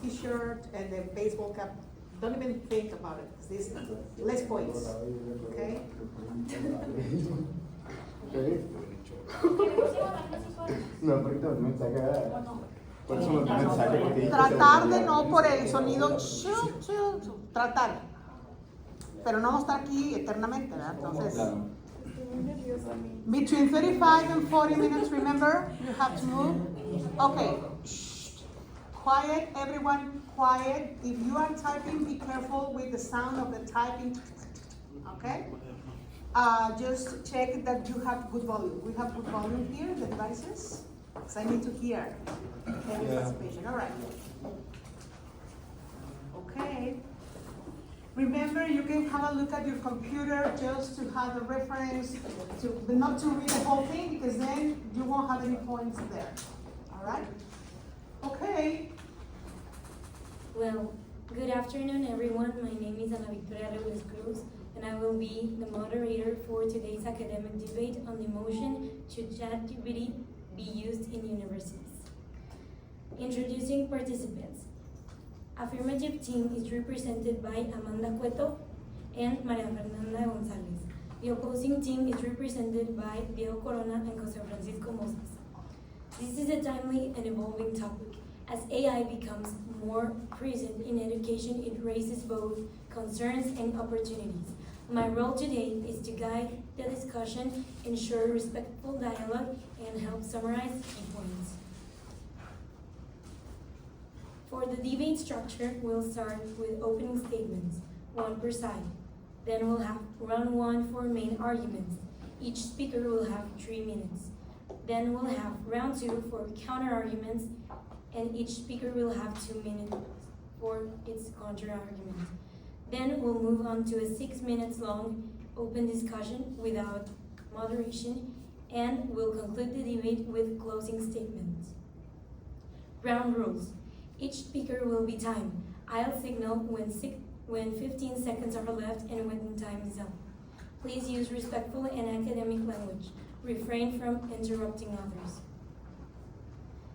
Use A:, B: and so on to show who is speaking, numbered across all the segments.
A: t-shirt and the baseball cap, don't even think about it. This less points. Okay?
B: No, porque me saca. Por eso me saca que
A: Tratar de no por el sonido, tratar. Pero no vamos a estar aquí eternamente, ¿verdad? Entonces, between 35 and 40 minutes, remember, you have to move. Okay. Shh. Quiet, everyone, quiet. If you are typing, be careful with the sound of the typing. Okay? Just check that you have good volume. We have good volume here, the devices. So I need to hear every participation. All right. Okay. Remember, you can have a look at your computer just to have a reference, but not to read the whole thing, because then you won't have any points there. All right? Okay.
C: Well, good afternoon, everyone. My name is Ana Victoria Robles Cruz, and I will be the moderator for today's academic debate on the motion should ChatGPT be used in universities. Introducing participants. Affirmative team is represented by Amanda Cueto and Maria Fernanda Gonzalez. The opposing team is represented by Diego Corona and Jose Francisco Mozas. This is a timely and evolving topic. As AI becomes more present in education, it raises both concerns and opportunities. My role today is to guide the discussion, ensure respectful dialogue, and help summarize key points. For the debate structure, we'll start with opening statements, one per side. Then we'll have round one for main arguments. Each speaker will have 3 minutes. Then we'll have round two for counter arguments, and each speaker will have 2 minutes for its counter argument. Then we'll move on to a 6 minutes long open discussion without moderation, and we'll conclude the debate with closing statements. Round rules. Each speaker will be timed. I'll signal when 15 seconds are left and when time is up. Please use respectful and academic language. Refrain from interrupting others.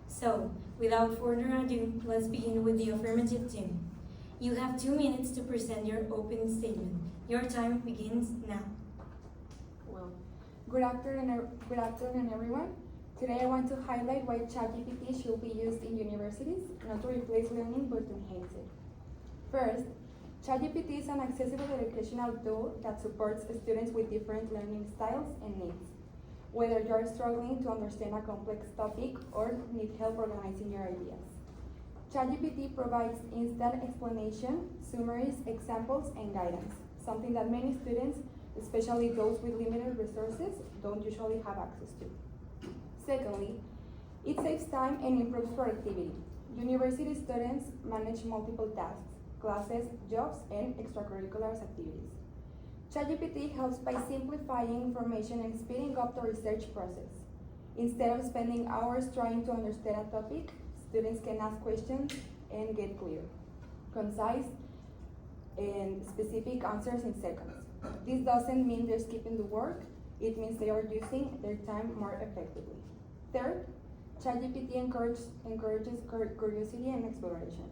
C: So, without further ado, let's begin with the affirmative team. You have 2 minutes to present your opening statement. Your time begins now.
D: Well, good afternoon, everyone. Today I want to highlight why ChatGPT should be used in universities, not to replace learning, but to enhance it. First, ChatGPT is an accessible educational tool that supports students with different learning styles and needs. Whether you are struggling to understand a complex topic or need help organizing your ideas. ChatGPT provides instant explanation, summaries, examples, and guidance, something that many students, especially those with limited resources, don't usually have access to. Secondly, it saves time and improves productivity. University students manage multiple tasks, classes, jobs, and extracurricular activities. ChatGPT helps by simplifying information and speeding up the research process. Instead of spending hours trying to understand a topic, students can ask questions and get clear, concise, and specific answers in seconds. This doesn't mean they're skipping the work, it means they are using their time more effectively. Third, ChatGPT encourages curiosity and exploration.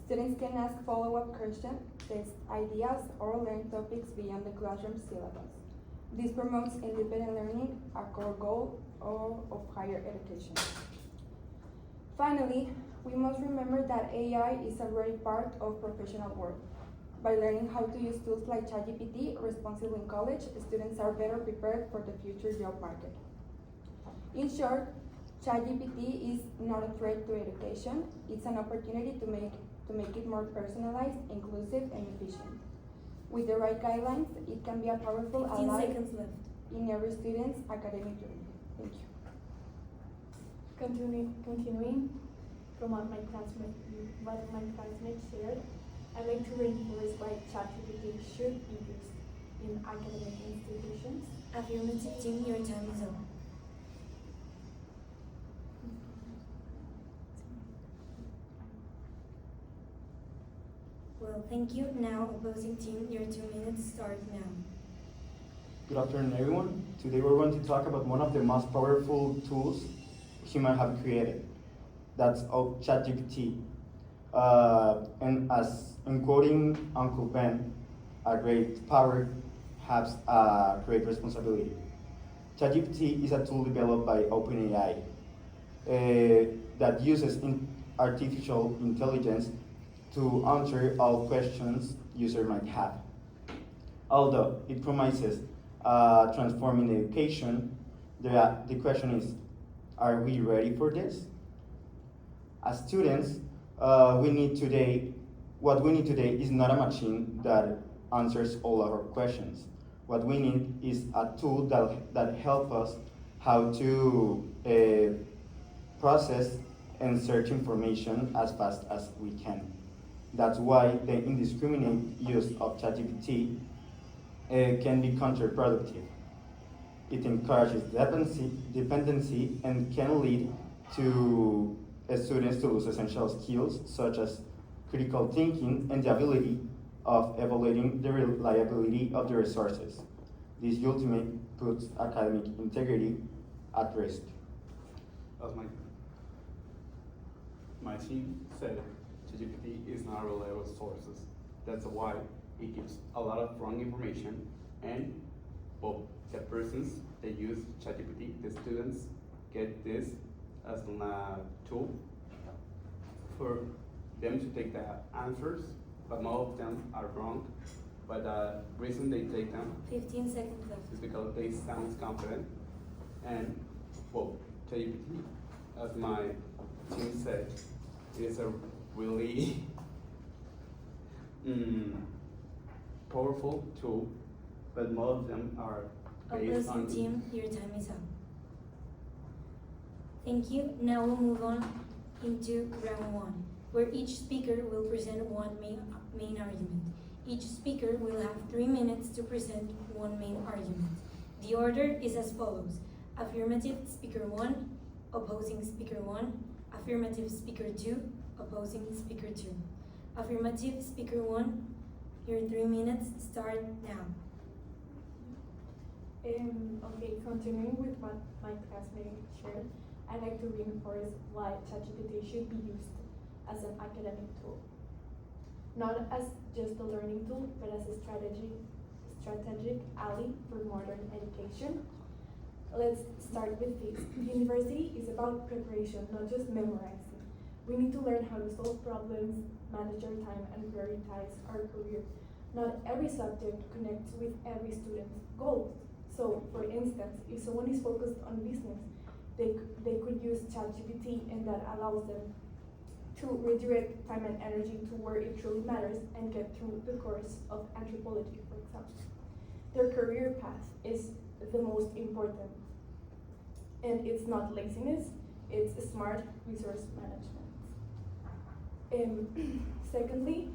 D: Students can ask follow-up questions, test ideas, or learn topics beyond the classroom syllabus. This promotes independent learning, a core goal of higher education. Finally, we must remember that AI is already part of professional work. By learning how to use tools like ChatGPT responsibly in college, students are better prepared for the future job market. In short, ChatGPT is not a threat to education, it's an opportunity to make it more personalized, inclusive, and efficient. With the right guidelines, it can be a powerful
C: 15
D: ally
C: seconds left.
D: in every student's academic journey. Thank you.
E: Continuing from what my classmates shared, I'd like to reinforce why ChatGPT should be used in academic institutions.
C: Affirmative team, your time is up. Well, thank you. Now, opposing team, your 2 minutes start now.
B: Good afternoon, everyone. Today we're going to talk about one of the most powerful tools humans have created. That's ChatGPT. And as in quoting Uncle Ben, a great power has a great responsibility. ChatGPT is a tool developed by OpenAI that uses artificial intelligence to answer all questions user might have. Although it promises transforming education, the question is, are we ready for this? As students, what we need today is not a machine that answers all our questions. What we need is a tool that helps us how to process and search information as fast as we can. That's why the indiscriminate use of ChatGPT can be counterproductive. It encourages dependency and can lead to students to lose essential skills such as critical thinking and the ability of evaluating the reliability of the resources. This ultimately puts academic integrity at risk.
F: As my team said, ChatGPT is not reliable sources. That's why it gives a lot of wrong information, and well, the persons that use ChatGPT, the students, get this as a tool for them to take the answers, but most of them are wrong. But the reason they take them
C: 15 seconds left.
F: is because they sound confident. And well, ChatGPT, as my team said, is a really powerful tool, but most of them are based on
C: Opposing team, your time is up. Thank you. Now we'll move on into round one, where each speaker will present one main argument. Each speaker will have 3 minutes to present one main argument. The order is as follows: affirmative speaker 1, opposing speaker 1, affirmative speaker 2, opposing speaker 2. Affirmative speaker 1, your 3 minutes start now.
E: Okay, continuing with what my classmate shared, I'd like to reinforce why ChatGPT should be used as an academic tool. Not as just a learning tool, but as a strategic ally for modern education. Let's start with this. University is about preparation, not just memorizing. We need to learn how to solve problems, manage our time, and prioritize our career. Not every subject connects with every student's goals. So, for instance, if someone is focused on business, they could use ChatGPT, and that allows them to redirect time and energy to where it truly matters and get through the course of anthropology, for example. Their career path is the most important. And it's not laziness, it's smart resource management. Secondly,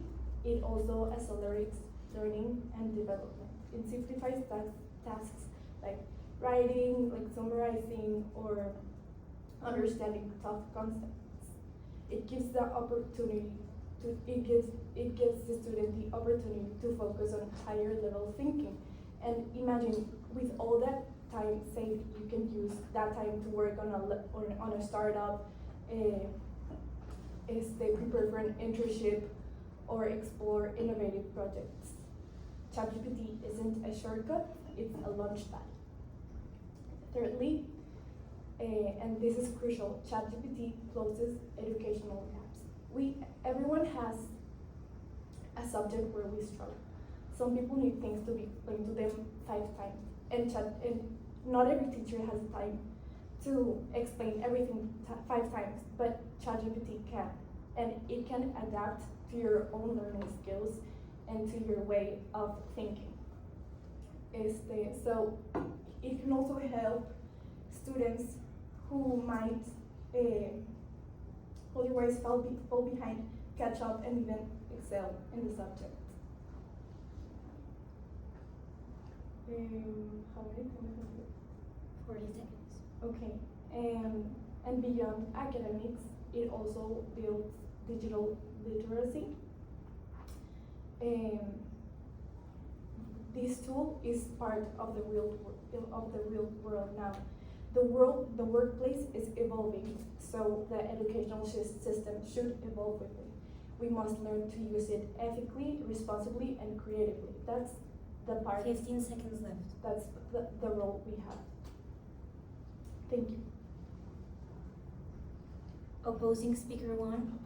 E: it also accelerates learning and development. It simplifies tasks like writing, like summarizing, or understanding tough concepts. It gives the student the opportunity to focus on higher level thinking. And imagine, with all that time saved, you can use that time to work on a startup, they prepare for an internship, or explore innovative projects. ChatGPT isn't a shortcut, it's a launchpad. Thirdly, and this is crucial, ChatGPT closes educational gaps. Everyone has a subject where we struggle. Some people need things to be explained to them 5 times, and not every teacher has time to explain everything 5 times, but ChatGPT can, and it can adapt to your own learning skills and to your way of thinking. So it can also help students who might otherwise fall behind, catch up, and even excel in the subject. How many times?
C: 40 seconds.
E: Okay, and beyond academics, it also builds digital literacy. This tool is part of the real world now. The workplace is evolving, so the educational system should evolve with it. we must learn to use it ethically, responsibly, and creatively. That's the part,
C: 15 seconds left.
E: that's the role we have. Thank you.
C: Opposing speaker 1,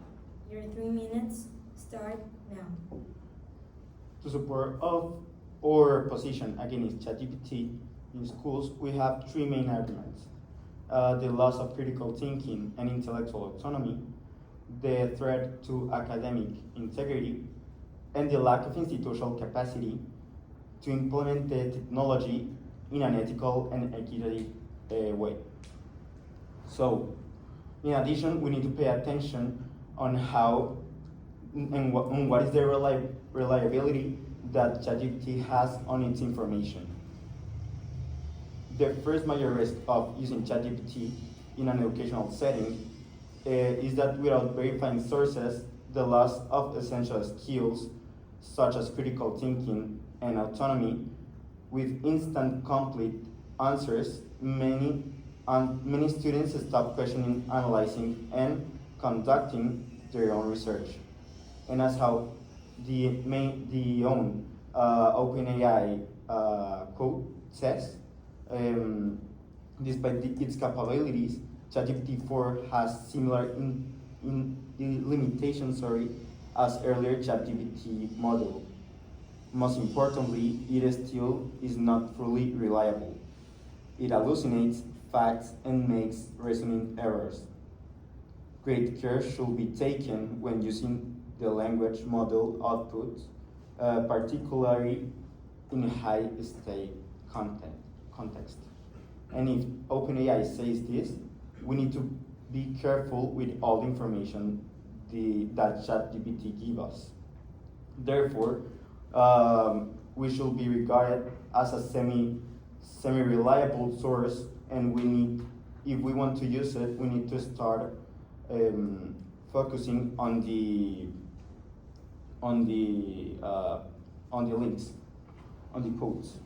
C: your 3 minutes start now.
B: To support of our position against ChatGPT in schools, we have three main arguments. The loss of critical thinking and intellectual autonomy, the threat to academic integrity, and the lack of institutional capacity to implement the technology in an ethical and equitable way. So, in addition, we need to pay attention on how and what is the reliability that ChatGPT has on its information. The first major risk of using ChatGPT in an educational setting is that without verifying sources, the loss of essential skills such as critical thinking and autonomy, with instant complete answers, many students stop questioning, analyzing, and conducting their own research. And that's how the own OpenAI quote says, despite its capabilities, ChatGPT-4 has similar limitations as earlier ChatGPT model. Most importantly, it still is not fully reliable. It hallucinates facts and makes reasoning errors. Great care should be taken when using the language model outputs, particularly in high-stake context. And if OpenAI says this, we need to be careful with all the information that ChatGPT gives us. Therefore, we should be regarded as a semi-reliable source, and we need, if we want to use it, we need to start focusing on the links, on the quotes.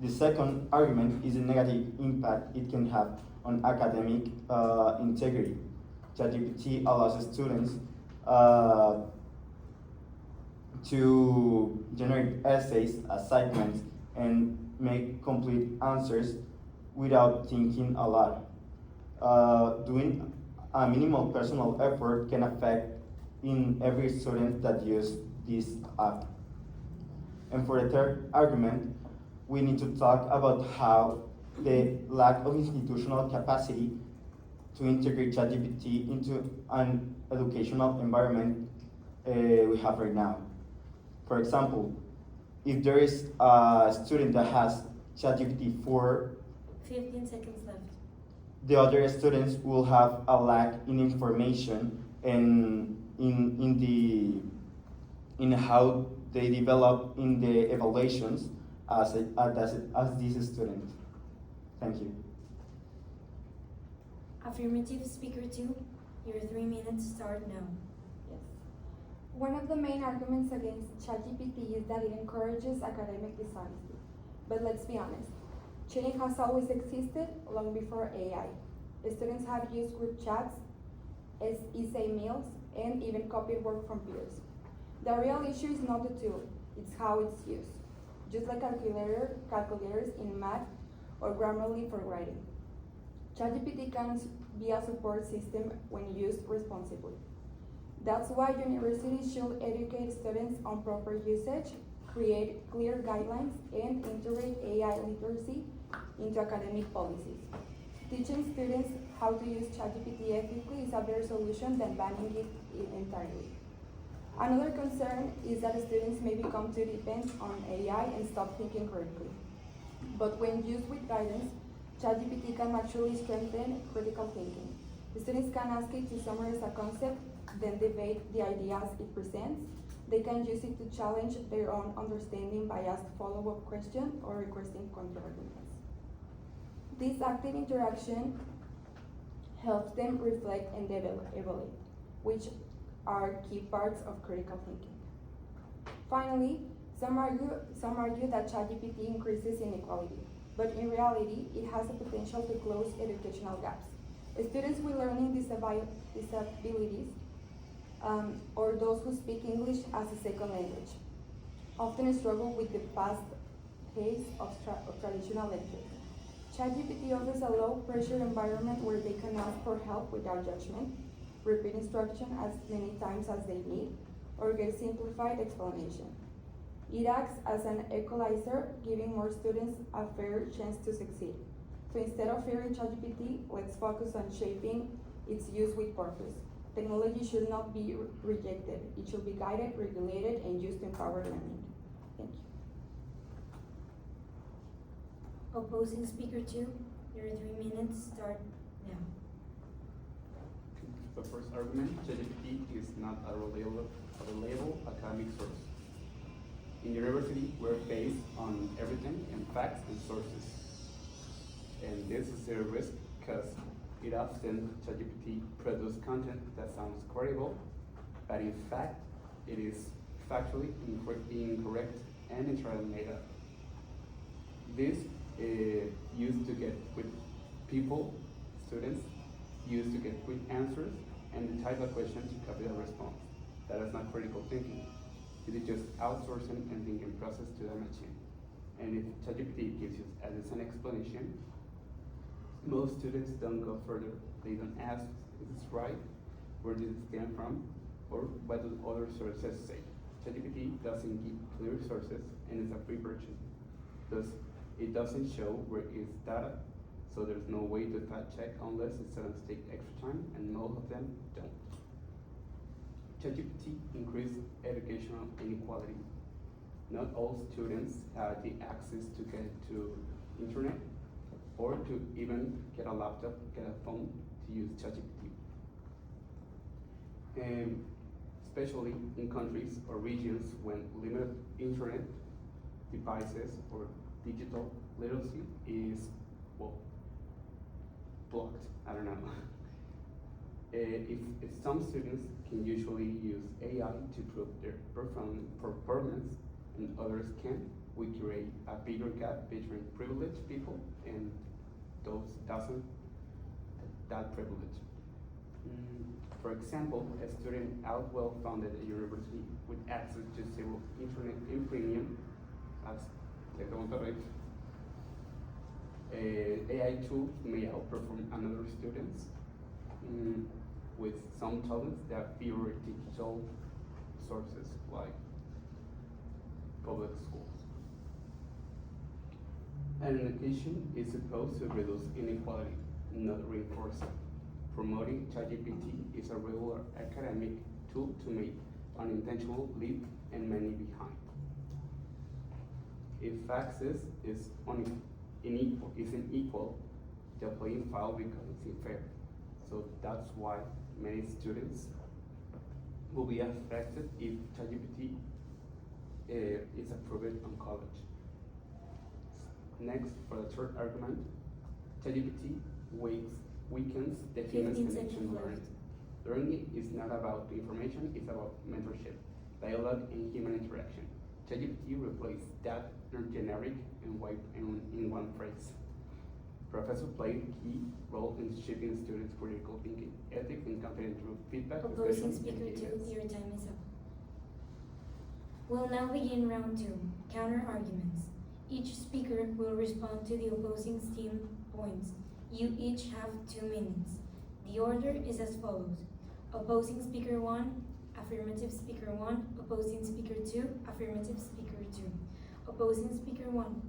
B: The second argument is the negative impact it can have on academic integrity. ChatGPT allows students to generate essays, assignments, and make complete answers without thinking a lot. Doing a minimal personal effort can affect in every student that use this app. And for the third argument, we need to talk about how the lack of institutional capacity to integrate ChatGPT into an educational environment we have right now. For example, if there is a student that has ChatGPT 4,
C: 15 seconds left.
B: the other students will have a lack in information and in how they develop in the evaluations as this student. Thank you.
C: Affirmative speaker 2, your 3 minutes start now.
D: Yes. One of the main arguments against ChatGPT is that it encourages academic dishonesty. But let's be honest, cheating has always existed long before AI. Students have used group chats, essay mails, and even copied work from peers. The real issue is not the tool, it's how it's used. Just like calculators in math or Grammarly for writing. ChatGPT can be a support system when used responsibly. That's why universities should educate students on proper usage, create clear guidelines, and integrate AI literacy into academic policies. Teaching students how to use ChatGPT ethically is a better solution than banning it entirely. Another concern is that students may become too dependent on AI and stop thinking critically. But when used with guidance, ChatGPT can actually strengthen critical thinking. The students can ask it to summarize a concept, then debate the ideas it presents. They can use it to challenge their own understanding by asking follow-up questions or requesting counter-arguments. This active interaction helps them reflect and evaluate, which are key parts of critical thinking. Finally, some argue that ChatGPT increases inequality, but in reality, it has the potential to close educational gaps. Students with learning disabilities or those who speak English as a second language, often struggle with the fast pace of traditional lectures. ChatGPT offers a low-pressure environment where they can ask for help without judgment, repeat instruction as many times as they need, or get simplified explanation. It acts as an equalizer, giving more students a fair chance to succeed. So instead of fearing ChatGPT, let's focus on shaping its use with purpose. Technology should not be rejected. It should be guided, regulated, and used to empower learning. Thank you.
C: Opposing speaker 2, your 3 minutes start now.
F: The first argument, ChatGPT is not a reliable academic source. In university, we're based on everything and facts and sources. And this is a risk because it often, ChatGPT produces content that sounds credible, but in fact, it is factually incorrect and entirely made up. This used to get with people, students, used to get quick answers and the type of question to copy the response. That is not critical thinking. It is just outsourcing and thinking process to the machine. And if ChatGPT gives you an explanation, most students don't go further. They don't ask, is this right? Where did it stem from? Or what do other sources say? ChatGPT doesn't give clear sources and it's a free version. Thus, it doesn't show where its data, so there's no way to fact check unless its students take extra time, and most of them don't. ChatGPT increases educational inequality. Not all students have the access to get to internet or to even get a laptop, get a phone to use ChatGPT. And especially in countries or regions when limited internet devices or digital literacy is, well, blocked. I don't know. If some students can usually use AI to prove their performance and others can't, we create a bigger gap between privileged people and those doesn't that privilege. For example, a student out well-funded a university with access to civil internet in premium, as Tec de Monterrey, AI tools may outperform another students with some talents that fewer digital sources like public schools. And education is supposed to reduce inequality, not reinforce it. Promoting ChatGPT is a regular academic tool to make unintentional leave and many behind. If access is unequal, the playing field becomes unfair. So that's why many students will be affected if ChatGPT is approved on college. Next, for the third argument, ChatGPT weakens the human
C: 15
F: connection
C: seconds
F: learning.
C: left.
F: Learning is not about information, it's about mentorship, dialogue, and human interaction. ChatGPT replaced that generic and in one phrase. Professor played a key role in shaping students' critical thinking, ethics, and confidence through feedback,
C: Opposing
F: discussion,
C: speaker
F: and
C: 2,
F: guidance.
C: your time is up. We'll now begin round 2, counter arguments. Each speaker will respond to the opposing team points. You each have 2 minutes. The order is as follows. Opposing speaker 1, affirmative speaker 1, opposing speaker 2, affirmative speaker 2. Opposing speaker 1,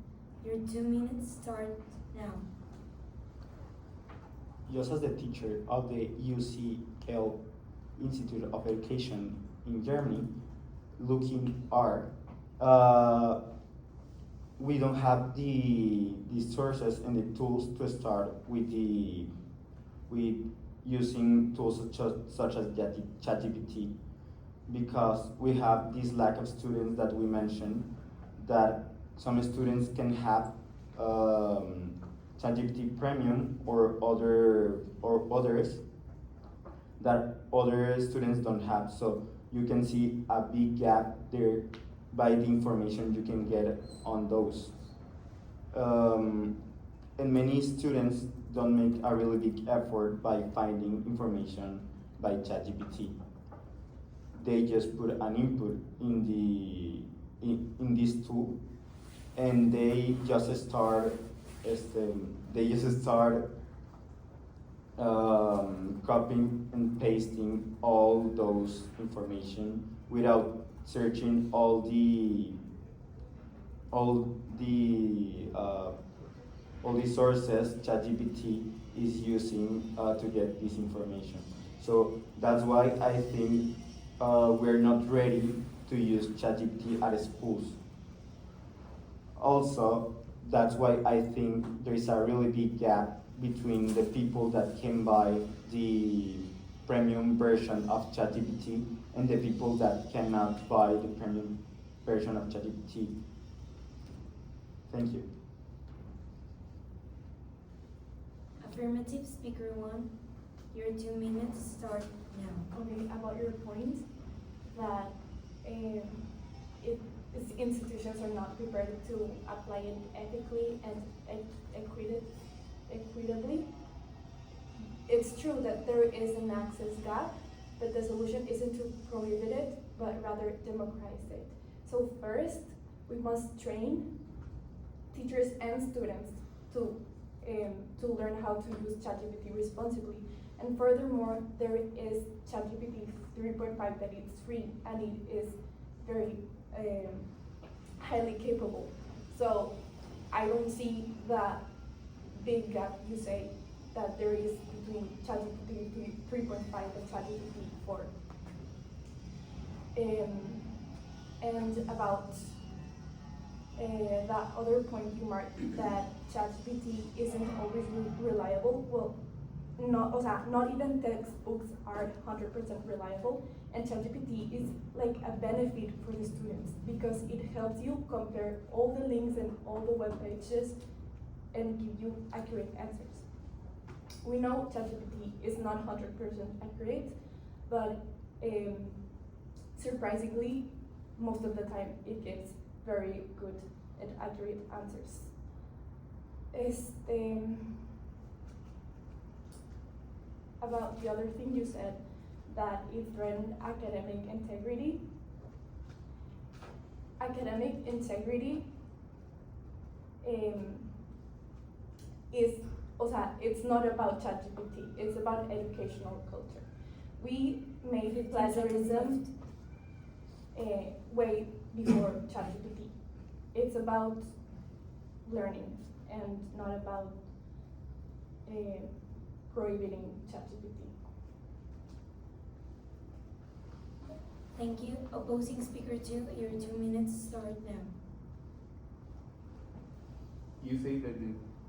C: your 2 minutes start now.
B: Just as the teacher of the UCL Institute of Education in Germany, looking we don't have the sources and the tools to start with using tools such as ChatGPT, because we have this lack of students that we mentioned, that some students can have ChatGPT Premium or others that other students don't have. So you can see a big gap there by the information you can get on those. And many students don't make a really big effort by finding information by ChatGPT. they just put an input in in this tool, and they just start copying and pasting all those information without searching all the sources ChatGPT is using to get this information. So that's why I think we're not ready to use ChatGPT at schools. Also, that's why I think there is a really big gap between the people that can buy the premium version of ChatGPT and the people that cannot buy the premium version of ChatGPT. Thank you.
C: Affirmative speaker 1, your 2 minutes start now.
E: Okay, about your point that institutions are not prepared to apply it ethically and equitably. It's true that there is an access gap, but the solution isn't to prohibit it, but rather democratize it. So first, we must train teachers and students to learn how to use ChatGPT responsibly. And furthermore, there is ChatGPT 3.5 that it's free and it is very highly capable. So I don't see that big gap you say that there is between ChatGPT 3.5 and ChatGPT 4. And about that other point you marked, that ChatGPT isn't always reliable. Well, not even textbooks are 100% reliable, and ChatGPT is like a benefit for the students because it helps you compare all the links and all the web pages and give you accurate answers. We know ChatGPT is not 100% accurate, but surprisingly, most of the time it gives very good and accurate answers. About the other thing you said, that it threatened academic integrity. Academic integrity it's not about ChatGPT, it's about educational culture. We made plagiarism way before ChatGPT. It's about learning and not about prohibiting ChatGPT.
C: Thank you. Opposing speaker 2, your 2 minutes start now.
F: You say that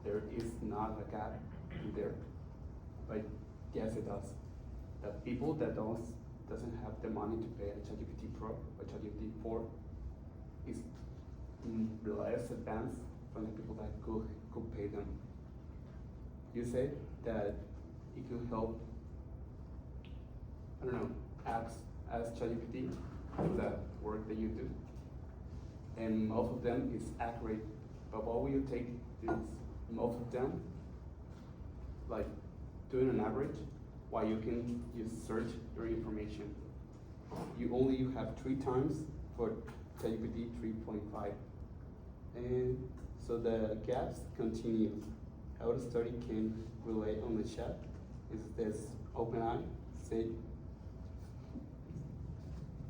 F: there is not a gap in there, but yes, it does. That people that doesn't have the money to pay a ChatGPT Pro or ChatGPT 4 is less advanced from the people that could pay them. You said that it could help, I don't know, ask ChatGPT for the work that you do, and most of them is accurate. But what will you take is most of them, like doing an average, while you can just search your information. You have 3 times for ChatGPT 3.5, and so the gaps continue. How the study can relate on the chat is this OpenAI said.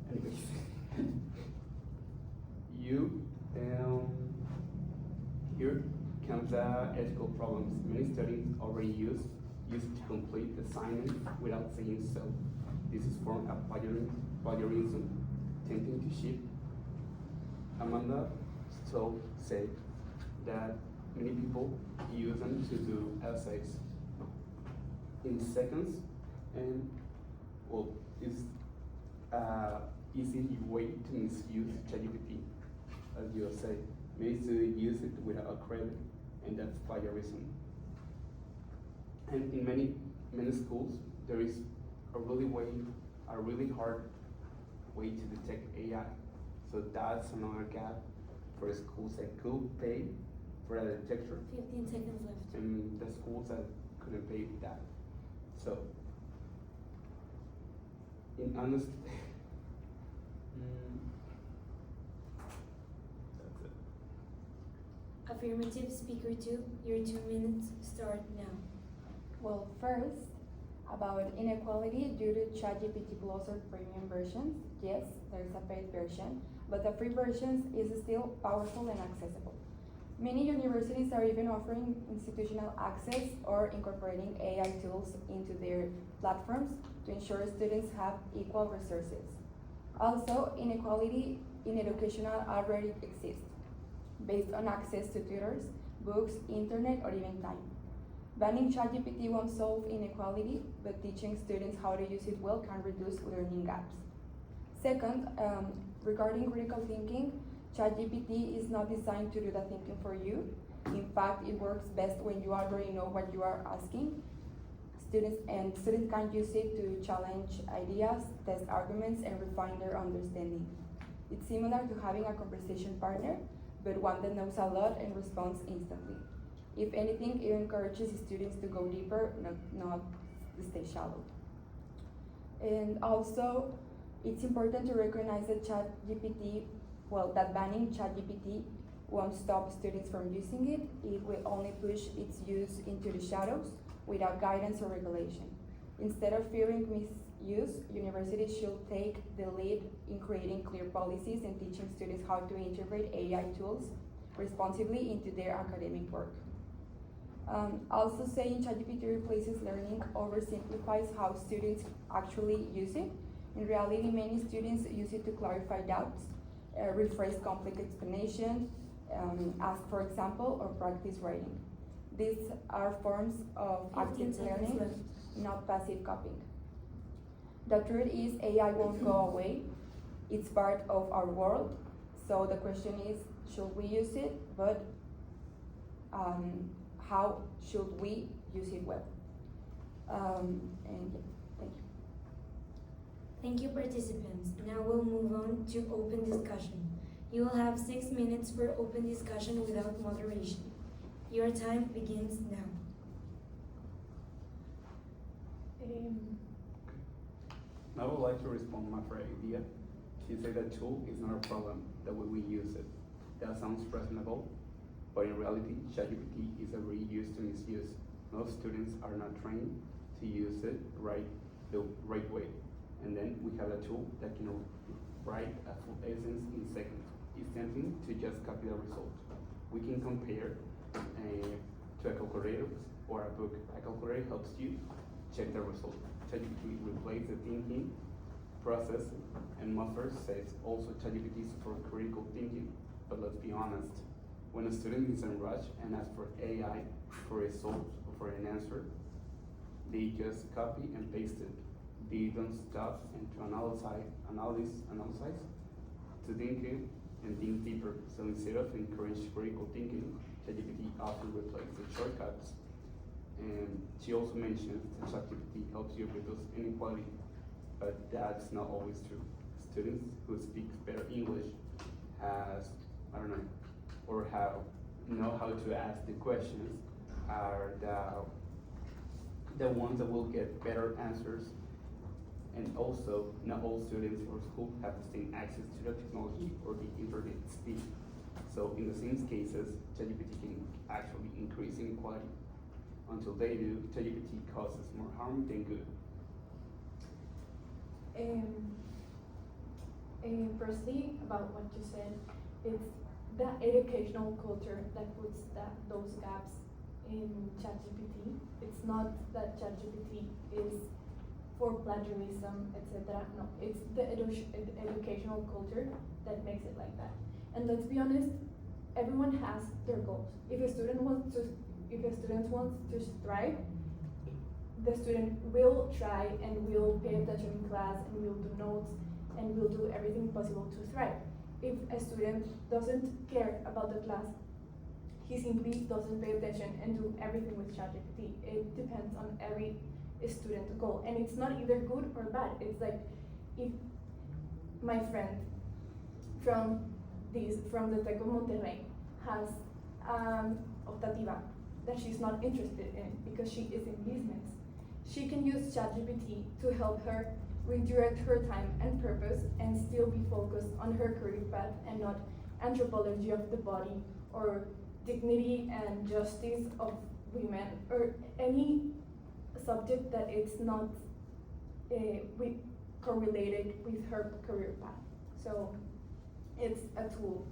F: Anyways, here comes the ethical problems. Many studies already use to complete the assignment without saying so. This is form of plagiarism, tempting to cheat. Amanda Stowe said that many people use them to do essays in seconds, and well, it's easy way to misuse ChatGPT, as you say. Many students use it without a credit, and that's plagiarism. And in many schools, there is a really hard way to detect AI. So that's another gap for schools that could pay for a detector,
C: 15 seconds left.
F: and the schools that couldn't pay that. So, in honest,
C: Affirmative speaker 2, your 2 minutes start now.
D: Well, first, about inequality due to ChatGPT Plus or premium versions. Yes, there's a paid version, but the free version is still powerful and accessible. Many universities are even offering institutional access or incorporating AI tools into their platforms to ensure students have equal resources. Also, inequality in education already exists, based on access to tutors, books, internet, or even time. Banning ChatGPT won't solve inequality, but teaching students how to use it well can reduce learning gaps. Second, regarding critical thinking, ChatGPT is not designed to do the thinking for you. In fact, it works best when you already know what you are asking. Students can use it to challenge ideas, test arguments, and refine their understanding. It's similar to having a conversation partner, but one that knows a lot and responds instantly. If anything, it encourages students to go deeper, not stay shallow. And also, it's important to recognize that that banning ChatGPT won't stop students from using it. It will only push its use into the shadows without guidance or regulation. Instead of fearing misuse, universities should take the lead in creating clear policies and teaching students how to integrate AI tools responsibly into their academic work. Also, saying ChatGPT replaces learning oversimplifies how students actually use it. In reality, many students use it to clarify doubts, rephrase complex explanations, ask for example, or practice writing. These are forms of
C: 15
D: active
C: seconds
D: learning,
C: left.
D: not passive copying. The truth is AI won't go away. It's part of our world. So the question is, should we use it? But how should we use it well? And yeah, thank you.
C: Thank you, participants. Now we'll move on to open discussion. You will have 6 minutes for open discussion without moderation. Your time begins now.
F: I would like to respond to my friend idea. She said that tool is not a problem, the way we use it. That sounds reasonable, but in reality, ChatGPT is a reuse to misuse. Most students are not trained to use it the right way. And then we have a tool that can write a full essence in seconds. It's tempting to just copy the result. We can compare to a calculator or a book. A calculator helps you check the result. ChatGPT replaces the thinking process, and Muffer says also ChatGPT is for critical thinking. But let's be honest, when a student is in rush and asks for AI for a result or for an answer, they just copy and paste it. They don't stop and to analyze, to think it and think deeper. So instead of encourage critical thinking, ChatGPT often replaces the shortcuts. And she also mentions that ChatGPT helps you reduce inequality, but that's not always true. Students who speak better English know how to ask the questions are the ones that will get better answers. And also, not all students or schools have the same access to the technology or the internet speed. So in the same cases, ChatGPT can actually increase inequality. Until they do, ChatGPT causes more harm than good.
E: Firstly, about what you said, it's the educational culture that puts those gaps in ChatGPT. It's not that ChatGPT is for plagiarism, etc. No, it's the educational culture that makes it like that. And let's be honest, everyone has their goals. If a student wants to thrive, the student will try and will pay attention in class and will do notes and will do everything possible to thrive. If a student doesn't care about the class, he simply doesn't pay attention and do everything with ChatGPT. It depends on every student's goal, and it's not either good or bad. It's like if my friend from the Tec of Monterrey has optativa that she's not interested in because she is in business, she can use ChatGPT to help her redirect her time and purpose and still be focused on her career path and not anthropology of the body or dignity and justice of women, or any subject that it's not with, correlated with her career path. So it's a tool.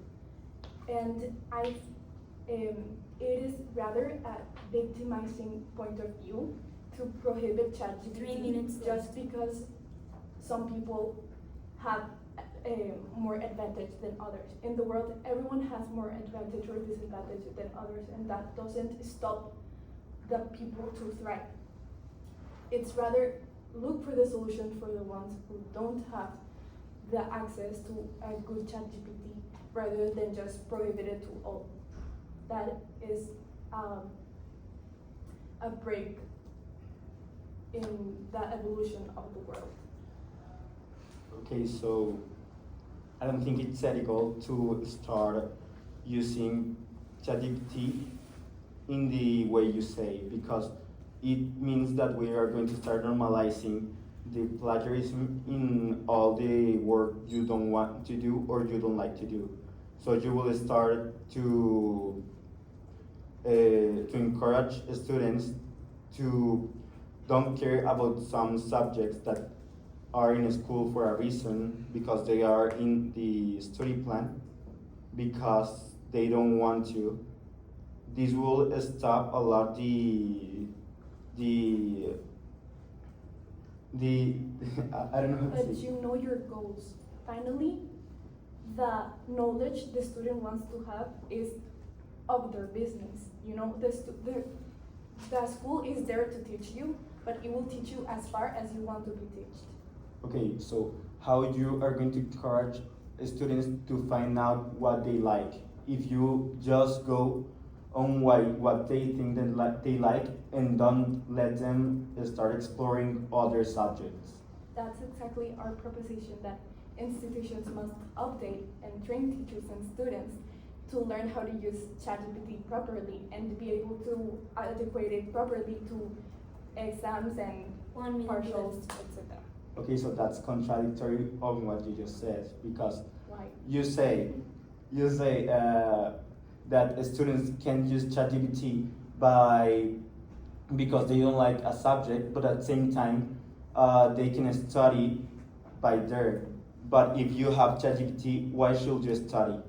E: And it is rather a victimizing point of view to prohibit ChatGPT
C: 3 minutes left.
E: just because some people have more advantage than others. In the world, everyone has more advantage or disadvantage than others, and that doesn't stop the people to thrive. It's rather look for the solution for the ones who don't have the access to a good ChatGPT rather than just prohibit it to all. That is a break in the evolution of the world.
B: Okay, so I don't think it's ethical to start using ChatGPT in the way you say, because it means that we are going to start normalizing the plagiarism in all the work you don't want to do or you don't like to do. So you will start to encourage students to don't care about some subjects that are in school for a reason, because they are in the study plan, because they don't want to. This will stop a lot the I don't know how to
E: But
B: say.
E: you know your goals. Finally, the knowledge the student wants to have is of their business. You know, the school is there to teach you, but it will teach you as far as you want to be taught.
B: Okay, so how you are going to encourage students to find out what they like if you just go on what they think that they like and don't let them start exploring other subjects?
E: That's exactly our proposition, that institutions must update and train teachers and students to learn how to use ChatGPT properly and be able to adequate it properly to exams and
C: 1 minute
E: partials,
C: left.
E: etc.
B: Okay, so that's contradictory of what you just said, because
E: Why?
B: you say that students can use ChatGPT because they don't like a subject, but at the same time they can study by there. But if you have ChatGPT, why should you study?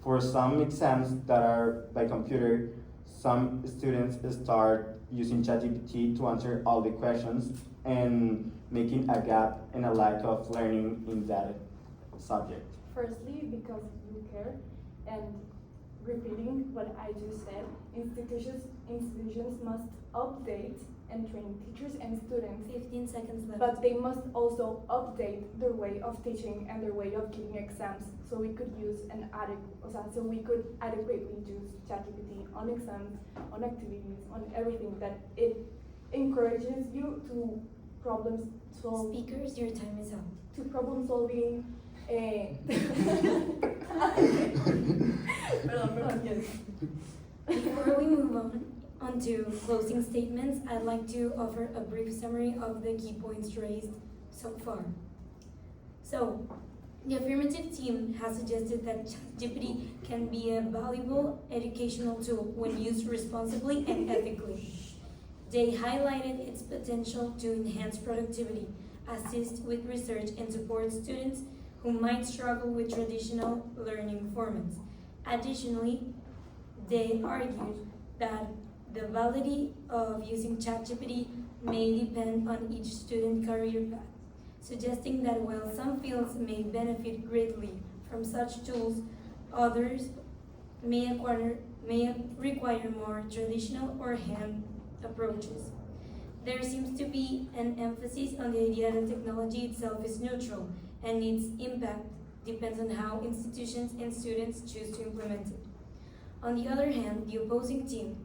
B: For some exams that are by computer, some students start using ChatGPT to answer all the questions and making a gap and a lack of learning in that subject.
E: Firstly, because you care, and repeating what I just said, institutions must update and train teachers and students,
C: 15 seconds left.
E: but they must also update their way of teaching and their way of giving exams, so we could use so we could adequately use ChatGPT on exams, on activities, on everything, that it encourages you to problem solve,
C: Speakers, your time is up.
E: to problem solving. Perdón, yes.
C: Before we move on to closing statements, I'd like to offer a brief summary of the key points raised so far. So, the affirmative team has suggested that ChatGPT can be a valuable educational tool when used responsibly and ethically. They highlighted its potential to enhance productivity, assist with research, and support students who might struggle with traditional learning formats. Additionally, they argued that the validity of using ChatGPT may depend on each student career path, suggesting that while some fields may benefit greatly from such tools, others may require more traditional or hand approaches. There seems to be an emphasis on the idea that technology itself is neutral and its impact depends on how institutions and students choose to implement it. On the other hand, the opposing team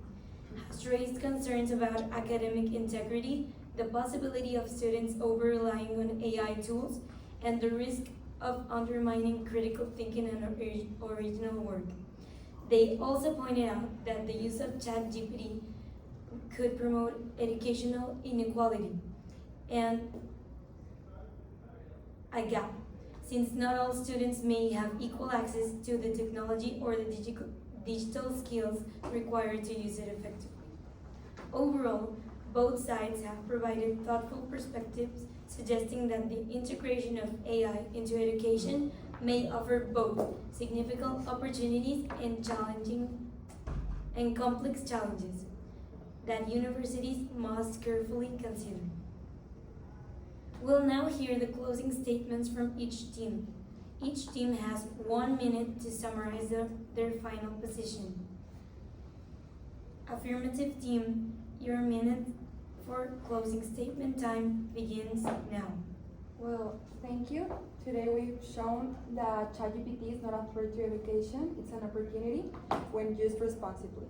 C: has raised concerns about academic integrity, the possibility of students over-relying on AI tools, and the risk of undermining critical thinking and original work. They also pointed out that the use of ChatGPT could promote educational inequality and a gap, since not all students may have equal access to the technology or the digital skills required to use it effectively. Overall, both sides have provided thoughtful perspectives suggesting that the integration of AI into education may offer both significant opportunities and challenging and complex challenges that universities must carefully consider. We'll now hear the closing statements from each team. Each team has 1 minute to summarize their final position. Affirmative team, your minute for closing statement time begins now.
D: Well, thank you. Today we've shown that ChatGPT is not a threat to education, it's an opportunity when used responsibly.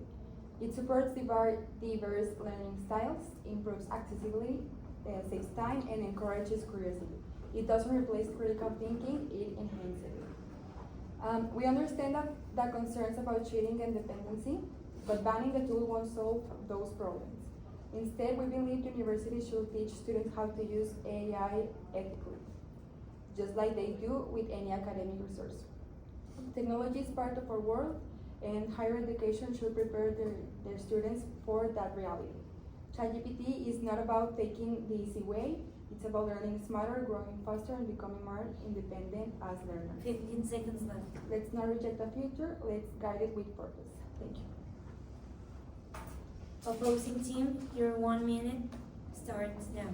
D: It supports diverse learning styles, improves accessibility, saves time, and encourages curiosity. It doesn't replace critical thinking, it enhances it. We understand that concerns about cheating and dependency, but banning the tool won't solve those problems. Instead, we believe universities should teach students how to use AI ethically, just like they do with any academic resource. Technology is part of our world, and higher education should prepare their students for that reality. ChatGPT is not about taking the easy way, it's about learning smarter, growing faster, and becoming more independent as learners.
C: 15 seconds left.
D: Let's not reject the future, let's guide it with purpose. Thank you.
C: Opposing team, your 1 minute starts now.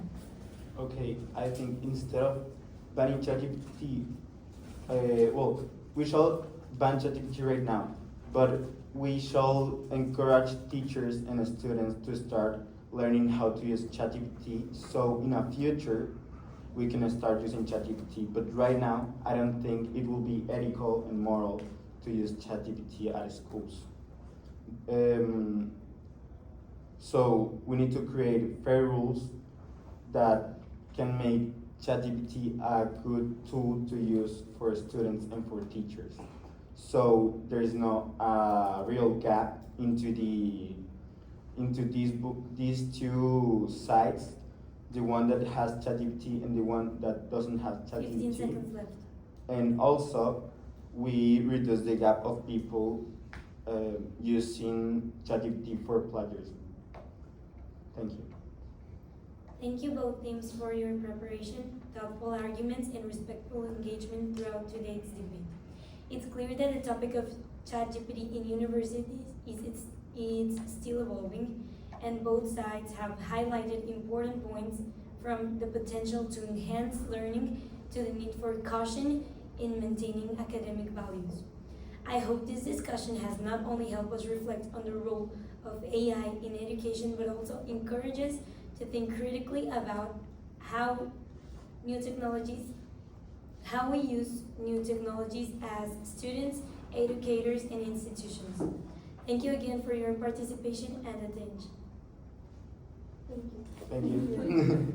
B: Okay, I think instead of banning ChatGPT, we shall ban ChatGPT right now, but we shall encourage teachers and students to start learning how to use ChatGPT, so in the future we can start using ChatGPT. But right now, I don't think it will be ethical and moral to use ChatGPT at schools. So we need to create fair rules that can make ChatGPT a good tool to use for students and for teachers. So there is no real gap into these two sites, the one that has ChatGPT and the one that doesn't have
C: 15
B: ChatGPT.
C: seconds left.
B: And also, we reduce the gap of people using ChatGPT for plagiarism. Thank you.
C: Thank you both teams for your preparation, thoughtful arguments, and respectful engagement throughout today's debate. It's clear that the topic of ChatGPT in universities is still evolving, and both sides have highlighted important points, from the potential to enhance learning to the need for caution in maintaining academic values. I hope this discussion has not only helped us reflect on the role of AI in education, but also encourages to think critically about how we use new technologies as students, educators, and institutions. Thank you again for your participation and attention.
E: Thank you.
B: Thank you.